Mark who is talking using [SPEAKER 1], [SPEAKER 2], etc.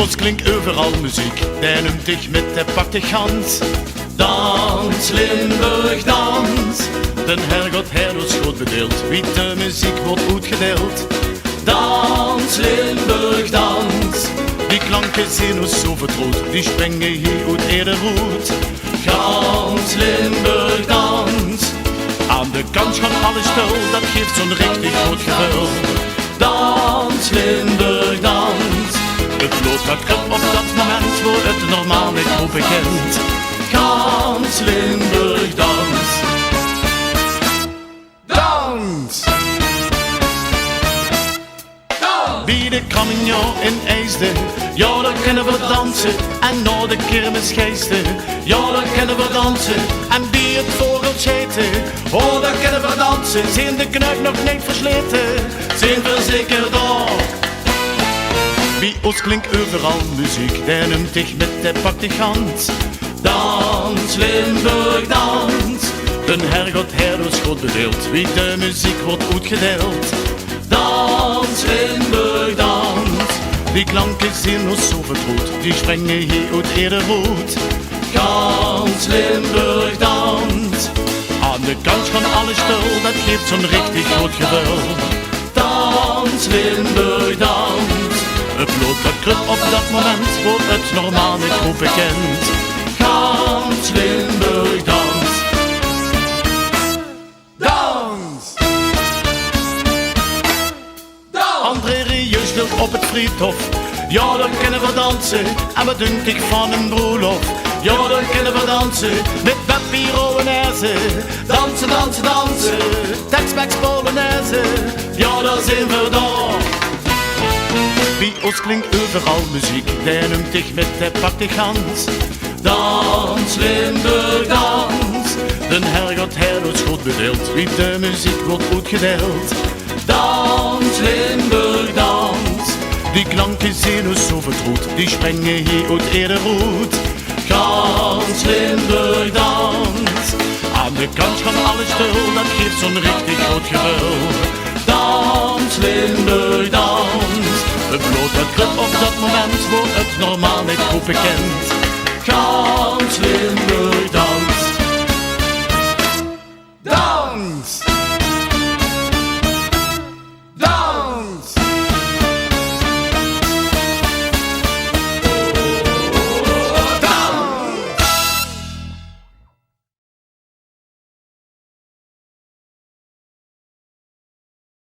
[SPEAKER 1] ons klinkt overal muziek, die noemt dich met de pakte gans. Dans, Limburg, dans. Den hergot her ons groot bedeeld, wie de muziek wordt uitgedeeld. Dans, Limburg, dans. Die klanken zijn ons zo vertrouwd, die springen hier uit eerder roet. Gans, Limburg, dans. Aan de kant gaan alle stil, dat geeft zo'n richtig groot gevoel. Dans, Limburg, dans. Het bloot gaat krap op dat moment, waar het normaal niet goed begint. Gans, Limburg, dans. Dans! Wie de Camignon in IJsden, ja daar kunnen we dansen. En na de kermis geesten, ja daar kunnen we dansen. En wie het vogeltjeten, oh daar kunnen we dansen. Zijn de knuik nog niet versleten, zijn we zeker daar. Wie ons klinkt overal muziek, die noemt dich met de pakte gans. Dans, Limburg, dans. Den hergot her ons groot bedeeld, wie de muziek wordt uitgedeeld. Dans, Limburg, dans. Die klanken zijn ons zo vertrouwd, die springen hier uit eerder roet. Gans, Limburg, dans. Aan de kant gaan alle stil, dat geeft zo'n richtig groot gevoel. Dans, Limburg, dans. Het bloot dat krut op dat moment, wordt het normaal niet goed bekend. Gans, Limburg, dans. Dans! André Rieu speelt op het Friedhof. Ja, dan kunnen we dansen. En wat denk ik van een broerlof? Ja, dan kunnen we dansen. Met Beppie Polonaise. Dansen, dansen, dansen. Tex-Mex Polonaise. Ja, daar zijn we daar. Wie ons klinkt overal muziek, die noemt dich met de pakte gans. Dans, Limburg, dans. Den hergot her ons goed bedeeld, wie de muziek wordt uitgedeeld. Dans, Limburg, dans. Die klanken zijn ons zo vertrouwd, die springen hier uit eerder roet. Gans, Limburg, dans. Aan de kant gaan alle stil, dat geeft zo'n richtig groot gevoel. Dans, Limburg, dans. Het bloot dat krip op dat moment, wordt het normaal niet goed bekend. Gans, Limburg.